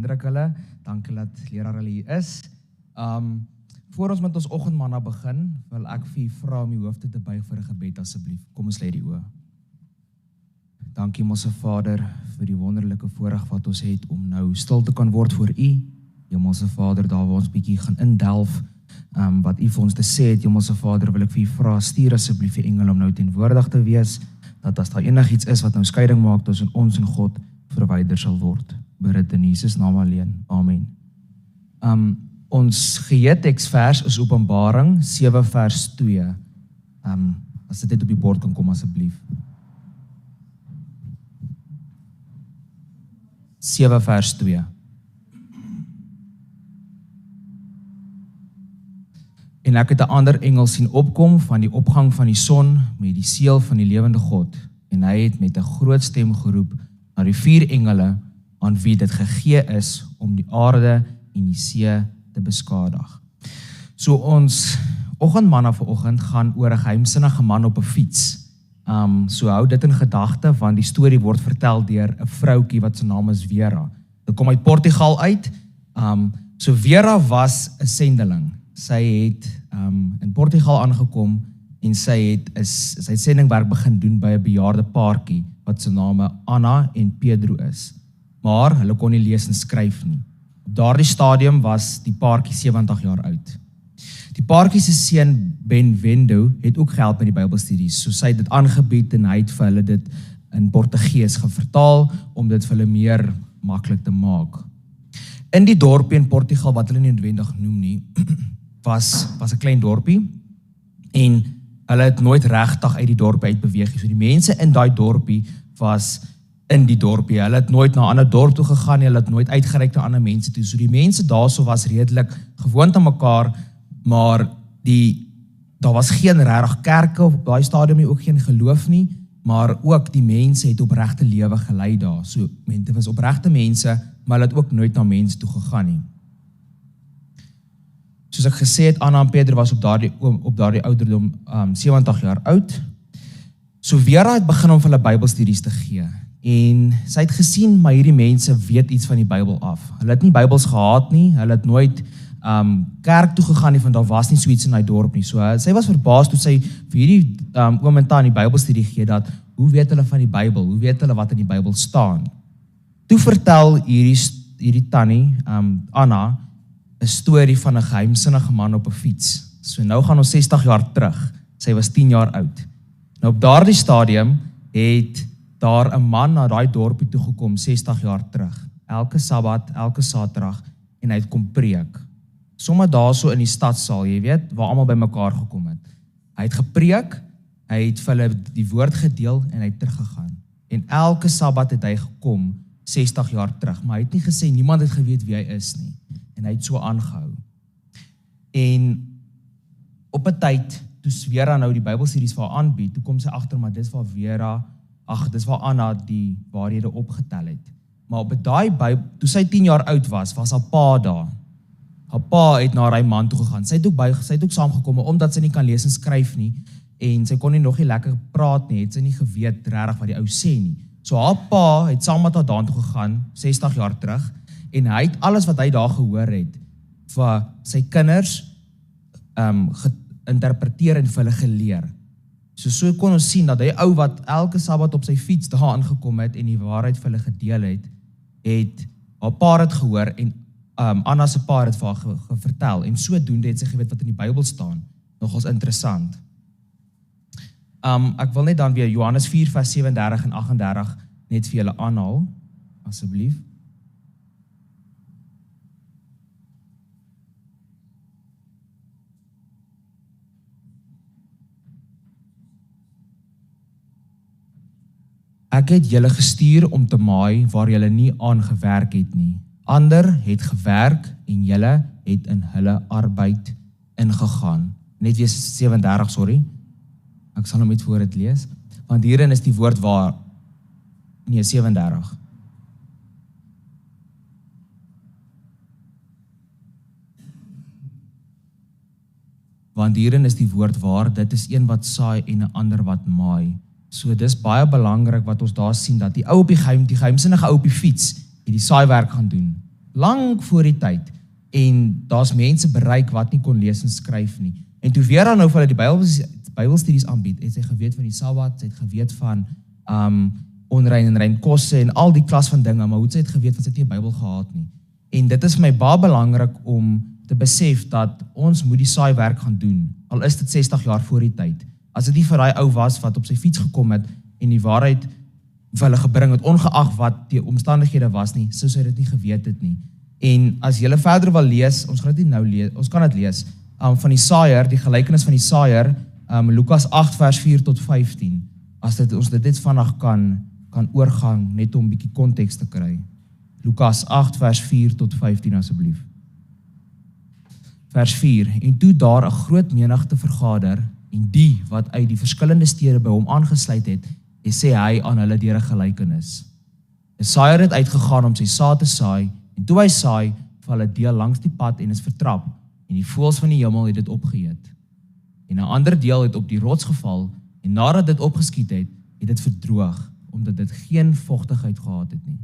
Indruk hulle, dankie dat leraar hulle hier is. Voor ons met ons Oggendmanna begin, wil ek vir u vra om die hoofde te buig vir 'n gebed asseblief. Kom ons lê die oë. Dankie Hemelse Vader vir die wonderlike voorreg wat ons het om nou stil te kan word voor u. Hemelse Vader, daar waar ons bietjie gaan indelf, wat u vir ons te sê het, Hemelse Vader, wil ek vir u vra, stuur asseblief die engel om nou teenwoordig te wees, dat as daar enigiets is wat nou skeiding maak tussen ons en God, verwyder sal word. Bid dit in Jesus naam alleen. Amen. Ons geheteksvers is Openbaring 7 vers 2. As dit net op die bord kan kom asseblief. 7 vers 2. En ek het 'n ander engel sien opkom van die opgang van die son met die seël van die lewende God. En hy het met 'n groot stem geroep na die 4 engele aan wie dit gegee is om die aarde en die see te beskadig. So ons Oggendmanna vanoggend gaan oor 'n geheimsinnige man op 'n fiets. So hou dit in gedagte, want die storie word vertel deur 'n vroutjie wat se naam is Vera. Dit kom uit Portugal uit. So Vera was 'n sendeling. Sy het in Portugal aangekom en sy het sendingwerk begin doen by 'n bejaarde paartjie wat se name Anna en Pedro is. Maar hulle kon nie lees en skryf nie. Op daardie stadium was die paartjie 70 jaar oud. Die paartjie se seun Benvendo het ook gehelp met die Bybelstudies. So sy het dit aangebied en hy het vir hulle dit in Portugees vertaal om dit vir hulle meer maklik te maak. In die dorpie in Portugal wat hulle nie noodwendig noem nie, was 'n klein dorpie en hulle het nooit regtig uit die dorpie uit beweeg. So die mense in daai dorpie was in die dorpie. Hulle het nooit na 'n ander dorp toe gegaan nie, hulle het nooit uitgereik na ander mense toe. So die mense daarso was redelik gewoond aan mekaar, maar daar was geen regtig kerke op daai stadium nie, ook geen geloof nie, maar ook die mense het opregte lewe gelei daar. So dit was opregte mense, maar hulle het ook nooit na mense toe gegaan nie. Soos ek gesê het, Anna en Pedro was op daardie ouderdom 70 jaar oud. So Vera het begin om vir hulle Bybelstudies te gee. En sy het gesien, maar hierdie mense weet iets van die Bybel af. Hulle het nie Bybels gehad nie, hulle het nooit kerk toe gegaan nie, want daar was nie so iets in die dorp nie. So sy was verbaas toe sy vir hierdie oom en tannie Bybelstudie gee, dat hoe weet hulle van die Bybel? Hoe weet hulle wat in die Bybel staan? Toe vertel hierdie tannie, Anna, 'n storie van 'n geheimsinnige man op 'n fiets. So nou gaan ons 60 jaar terug. Sy was 10 jaar oud. Nou op daardie stadium het daar 'n man na daai dorpie toe gekom 60 jaar terug. Elke Sabbat, elke Saterdag, en hy het kom preek. Somme daarso in die stadsaal, jy weet, waar almal bymekaar gekom het. Hy het gepreek, hy het vir hulle die woord gedeel en hy het teruggegaan. En elke Sabbat het hy gekom 60 jaar terug, maar hy het nie gesê, niemand het geweet wie hy is nie. En hy het so aangehou. En op 'n tyd, toe Vera nou die Bybelstudies vir haar aanbied, toe kom sy agter, maar dis waar Anna die waarhede opgetel het. Maar op daai toe sy 10 jaar oud was haar pa daar. Haar pa het na haar man toe gegaan. Sy het ook saamgekom, omdat sy nie kan lees en skryf nie, en sy kon nie nog nie lekker praat nie, het sy nie geweet regtig wat die ou sê nie. So haar pa het saam met haar daartoe gegaan, 60 jaar terug, en hy het alles wat hy daar gehoor het, vir sy kinders geïnterpreteer en vir hulle geleer. So kon ons sien dat hy ou wat elke Sabbat op sy fiets daar aangekom het en die waarheid vir hulle gedeel het haar pa het gehoor en Anna se pa het vir haar vertel, en sodoende het sy geweet wat in die Bybel staan. Nogals interessant. Ek wil net dan weer Johannes 4 vers 37 en 38 net vir julle aanhaal, asseblief. Ek het julle gestuur om te maai waar julle nie aan gewerk het nie. Ander het gewerk en julle het in hulle arbeid ingegaan. Net weer 37, sorry. Ek sal hom net voor dit lees. Want hierin is die woord waar. Nee, 37. Want hierin is die woord waar, dit is een wat saai en 'n ander wat maai. So dis baie belangrik wat ons daar sien, dat die ou op die geheimsinnige ou op die fiets, het die saaiwerk gaan doen. lang voor die tyd, en daar's mense bereik wat nie kon lees en skryf nie. En toe Vera nou vir hulle die Bybelstudies aanbied, het sy geweet van die Sabbat, sy het geweet van onrein en rein kosse en al die klas van dinge, maar hoe het sy het geweet want sy het nie 'n Bybel gehad nie. En dit is vir my baie belangrik om te besef dat ons moet die saai werk gaan doen, al is dit 60 jaar voor die tyd. As dit nie vir daai ou was wat op sy fiets gekom het en die waarheid vir hulle gebring het, ongeag wat die omstandighede was nie, sou sy dit nie geweet het nie. En as jy verder wil lees, ons gaan dit nie nou lees, ons kan dit lees, van die saaier, die gelykenis van die saaier, Lukas 8 vers 4 tot 15, as ons dit net vandag kan oorgang, net om 'n bietjie konteks te kry. Lukas 8 vers 4 tot 15 asseblief. Vers 4, en toe daar 'n groot menigte vergader, en die wat uit die verskillende stede by hom aangesluit het, sê hy aan hulle deur 'n gelykenis. 'n Saaier het uitgegaan om sy saad te saai, en toe hy saai, val 'n deel langs die pad en is vertrap, en die voëls van die hemel het dit opgeëet. En 'n ander deel het op die rots geval, en nadat dit opgeskiet het, het dit verdroog, omdat dit geen vogtigheid gehad het nie.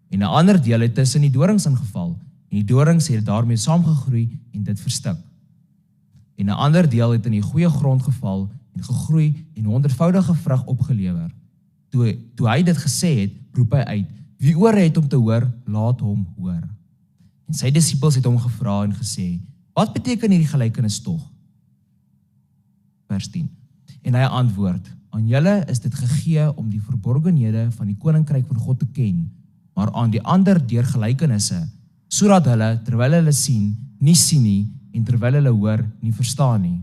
En 'n ander deel het tussen die dorings ingeval, en die dorings het daarmee saamgegroei en dit verstik. En 'n ander deel het in die goeie grond geval en gegroei en 100voudige vrug opgelewer. Toe hy dit gesê het, roep hy uit, wie ore het om te hoor, laat hom hoor. En sy disippels het hom gevra en gesê, wat beteken hierdie gelykenis tog? Vers 10. En hy antwoord, aan julle is dit gegee om die verborgenhede van die koninkryk van God te ken, maar aan die ander deur gelykenisse, sodat hulle, terwyl hulle sien nie, en terwyl hulle hoor, nie verstaan nie.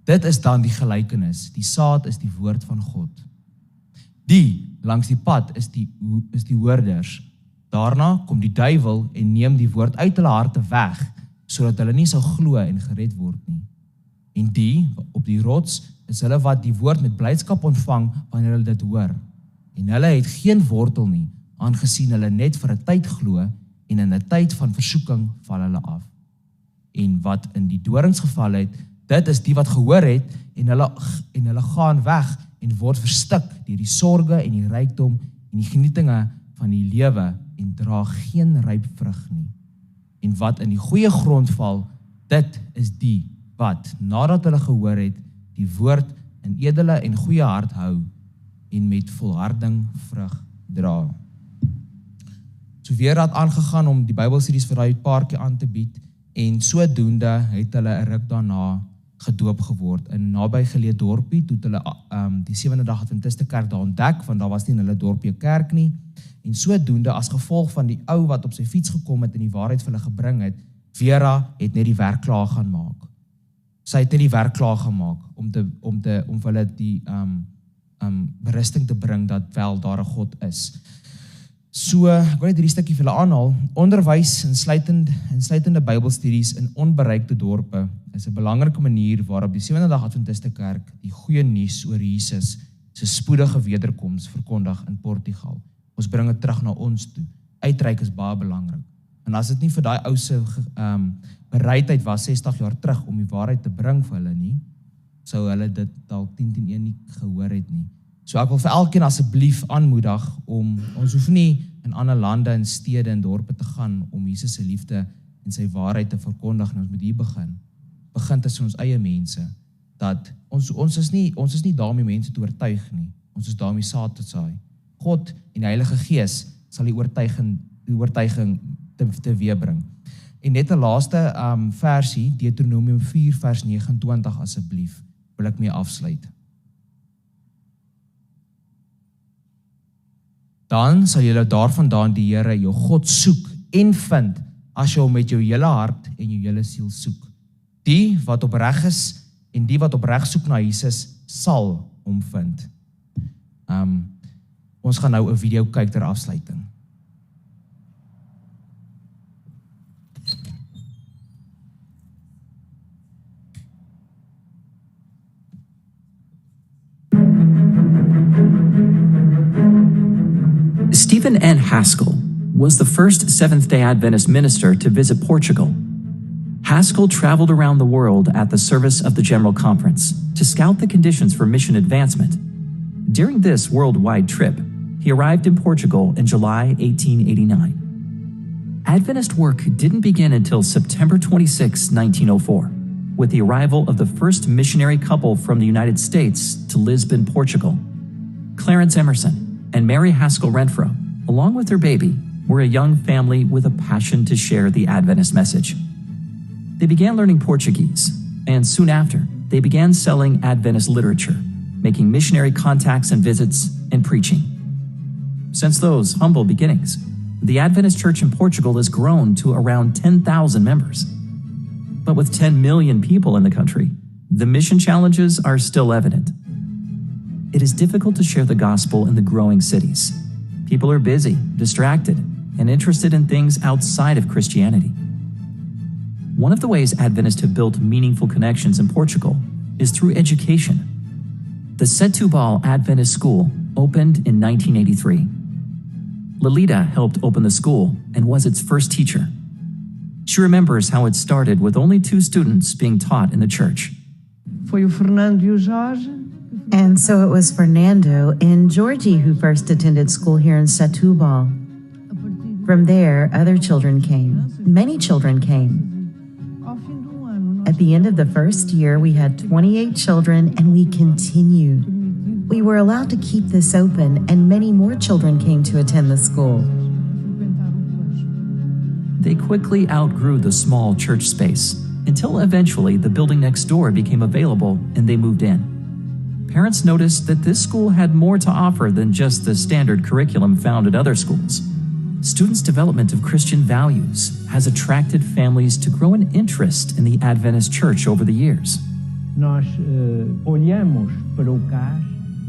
Dit is dan die gelykenis, die saad is die woord van God. Die langs die pad is die hoorders. Daarna kom die duiwel en neem die woord uit hulle harte weg, sodat hulle nie sal glo en gered word nie. En die op die rots is hulle wat die woord met blydskap ontvang wanneer hulle dit hoor. En hulle het geen wortel nie, aangesien hulle net vir 'n tyd glo en in 'n tyd van versoeking val hulle af. En wat in die dorings geval het, dit is die wat gehoor het en hulle gaan weg en word verstik deur die sorge en die rykdom en die genietinge van die lewe en dra geen ryp vrug nie. En wat in die goeie grond val, dit is die wat, nadat hulle gehoor het, die woord in edele en goeie hart hou en met volharding vrug dra. So weer het aangegaan om die Bybelstudies vir daai paartjie aan te bied en sodoende het hulle 'n ruk daarna gedoop geword in 'n nabygeleë dorpie, toe het hulle die 7de dag Adventiste kerk daar ontdek, want daar was nie in hulle dorpie 'n kerk nie, en sodoende as gevolg van die ou wat op sy fiets gekom het en die waarheid vir hulle gebring het, Vera het net die werk klaar gaan maak. Sy het net die werk klaar gemaak om vir hulle die berusting te bring dat wel daar 'n God is. So, ek wil net hierdie stukkie vir julle aanhaal. Onderwys insluitende Bybelstudies in onbereikte dorpe is 'n belangrike manier waarop die 7de dag Adventiste kerk die goeie nuus oor Jesus se spoedige wederkoms verkondig in Portugal. Ons bring dit terug na ons toe. Uitreik is baie belangrik. En as dit nie vir daai ou se bereidheid was 60 jaar terug om die waarheid te bring vir hulle nie, sou hulle dit dalk 10-1 nie gehoor het nie. So ek wil vir elkeen asseblief aanmoedig om, ons hoef nie in ander lande en stede en dorpe te gaan om Jesus se liefde en sy waarheid te verkondig, en ons moet hier begin tussen ons eie mense, dat ons is nie daar om die mense te oortuig nie, ons is daar om die saad te saai. God en die Heilige Gees sal die oortuiging teweegbring. En net 'n laaste versie, Deuteronomium 4 vers 29 asseblief, wil ek mee afsluit. Dan sal jy daarvandaan die Here jou God soek en vind, as jy hom met jou hele hart en jou hele siel soek. Die wat opreg is en die wat opreg soek na Jesus, sal hom vind. Ons gaan nou 'n video kyk ter afsluiting. Stephen N. Haskell was the first Seventh-day Adventist minister to visit Portugal. Haskell traveled around the world at the service of the General Conference to scout the conditions for mission advancement. During this worldwide trip, he arrived in Portugal in July 1889. Adventist work didn't begin until September 26, 1904, with the arrival of the first missionary couple from the United States to Lisbon, Portugal. Clarence Emerson and Mary Haskell Renfro, along with their baby, were a young family with a passion to share the Adventist message. They began learning Portuguese, and soon after, they began selling Adventist literature, making missionary contacts and visits, and preaching. Since those humble beginnings, the Adventist Church in Portugal has grown to around 10,000 members. But with 10 million people in the country, the mission challenges are still evident. It is difficult to share the gospel in the growing cities. People are busy, distracted, and interested in things outside of Christianity. One of the ways Adventists have built meaningful connections in Portugal is through education. The Setúbal Adventist School opened in 1983. Lolita helped open the school and was its first teacher. She remembers how it started with only 2 students being taught in the church. Foi o Fernando e o Jorge. And so it was Fernando and Georgie who first attended school here in Setúbal. From there, other children came. Many children came. At the end of the first year, we had 28 children, and we continued. We were allowed to keep this open, and many more children came to attend the school. They quickly outgrew the small church space, until eventually the building next door became available and they moved in. Parents noticed that this school had more to offer than just the standard curriculum found at other schools. Students' development of Christian values has attracted families to grow an interest in the Adventist Church over the years. Nós olhamos para o CAS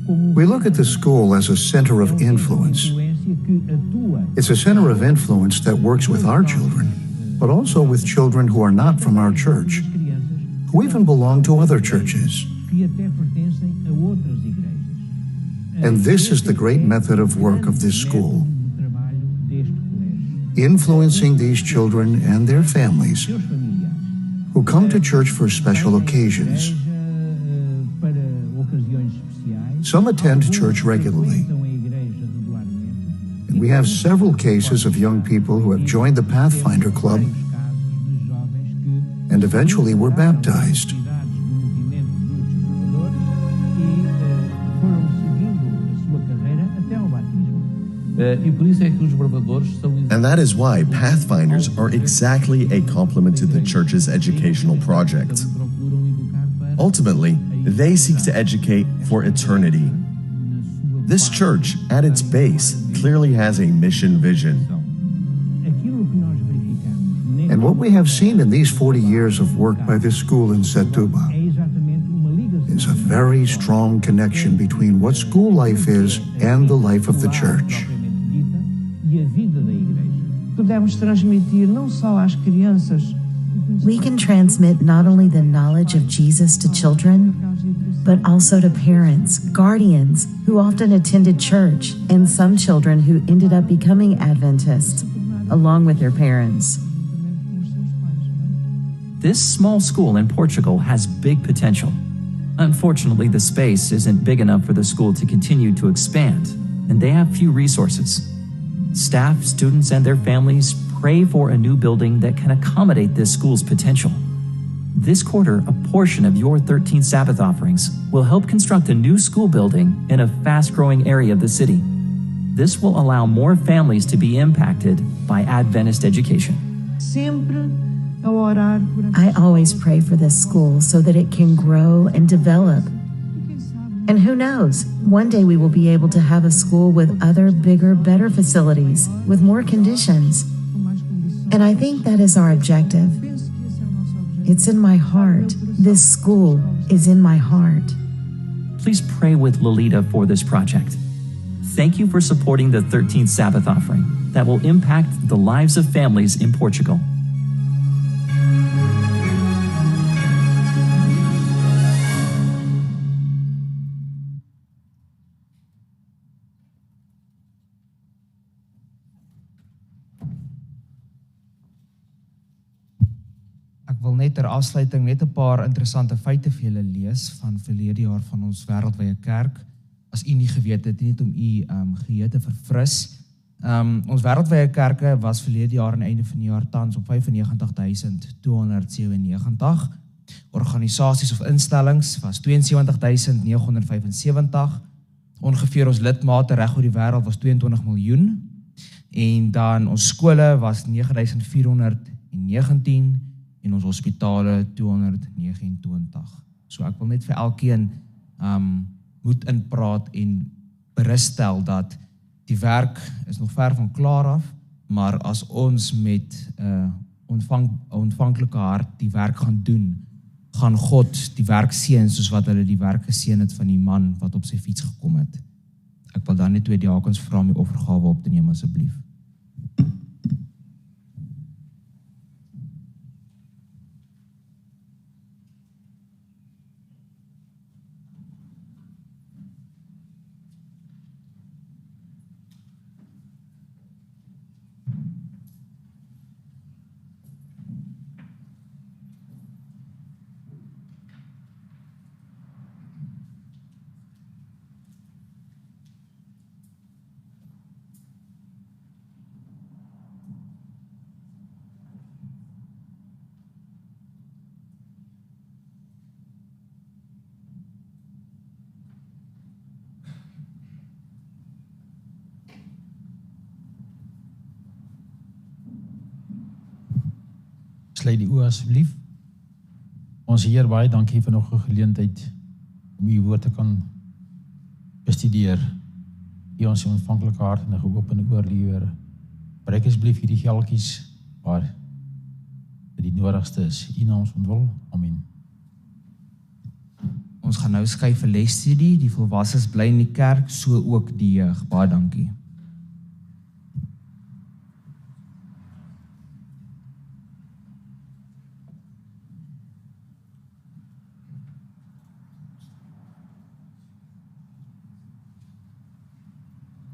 como We look at the school as a center of influence. que atua. It's a center of influence that works with our children, but also with children who are not from our church, who even belong to other churches. Que até pertencem a outras igrejas. And this is the great method of work of this school, Trabalho deste colégio. influencing these children and their families Seus familiares. who come to church for special occasions. Para ocasiões especiais. Some attend church regularly. Frequentam a igreja regularmente. And we have several cases of young people who have joined the Pathfinder Club Vários casos de jovens que and eventually were baptized. atividades do movimento dos desbravadores e foram seguindo a sua carreira até ao batismo. E por isso é que os bravadores são And that is why Pathfinders are exactly a complement to the church's educational project. Ultimately, they seek to educate for eternity. This church, at its base, clearly has a mission vision. Aquilo que nós verificamos And what we have seen in these 40 years of work by this school in Setúbal é exatamente uma ligação is a very strong connection between what school life is and the life of the church. propriamente dita e a vida da igreja. Podemos transmitir não só às crianças We can transmit not only the knowledge of Jesus to children, but also to parents, guardians who often attended church, and some children who ended up becoming Adventists, along with their parents. This small school in Portugal has big potential. Unfortunately, the space isn't big enough for the school to continue to expand, and they have few resources. Staff, students, and their families pray for a new building that can accommodate this school's potential. This quarter, a portion of your 13th Sabbath offerings will help construct a new school building in a fast-growing area of the city. This will allow more families to be impacted by Adventist education. sempre a orar por I always pray for this school so that it can grow and develop. And who knows, one day we will be able to have a school with other, bigger, better facilities, with more conditions. And I think that is our objective. It's in my heart. This school is in my heart. Please pray with Lolita for this project. Thank you for supporting the 13th Sabbath offering that will impact the lives of families in Portugal. Ek wil net ter afsluiting net 'n paar interessante feite vir julle lees van verlede jaar van ons wêreldwye kerk. As u nie geweet het nie, net om u geheue te verfris. Ons wêreldwye kerke was verlede jaar aan die einde van die jaar tans op 95.297. Organisasies of instellings was 72.975. Ongeveer ons lidmate reg oor die wêreld was 22 miljoen. En dan ons skole was 9.419 en ons hospitale 229. So ek wil net vir elkeen moed inpraat en berusstel dat die werk is nog ver van klaar af, maar as ons met ontvanklike hart die werk gaan doen, gaan God die werk seën soos wat hulle die werk geseën het van die man wat op sy fiets gekom het. Ek wil dan net 2 diakens vra om die offergawe op te neem asseblief. Sluit die oë asseblief. Ons Heer, baie dankie vir nog 'n geleentheid om u woord te kan bestudeer. U ons ontvanklike hart en 'n geopende oor, Here. Breek asseblief hierdie geldjies waar dit die nodigste is. U naam ons ontwil. Amen. Ons gaan nou skei vir lesstudie. Die volwassenes bly in die kerk, so ook die jeug. Baie dankie.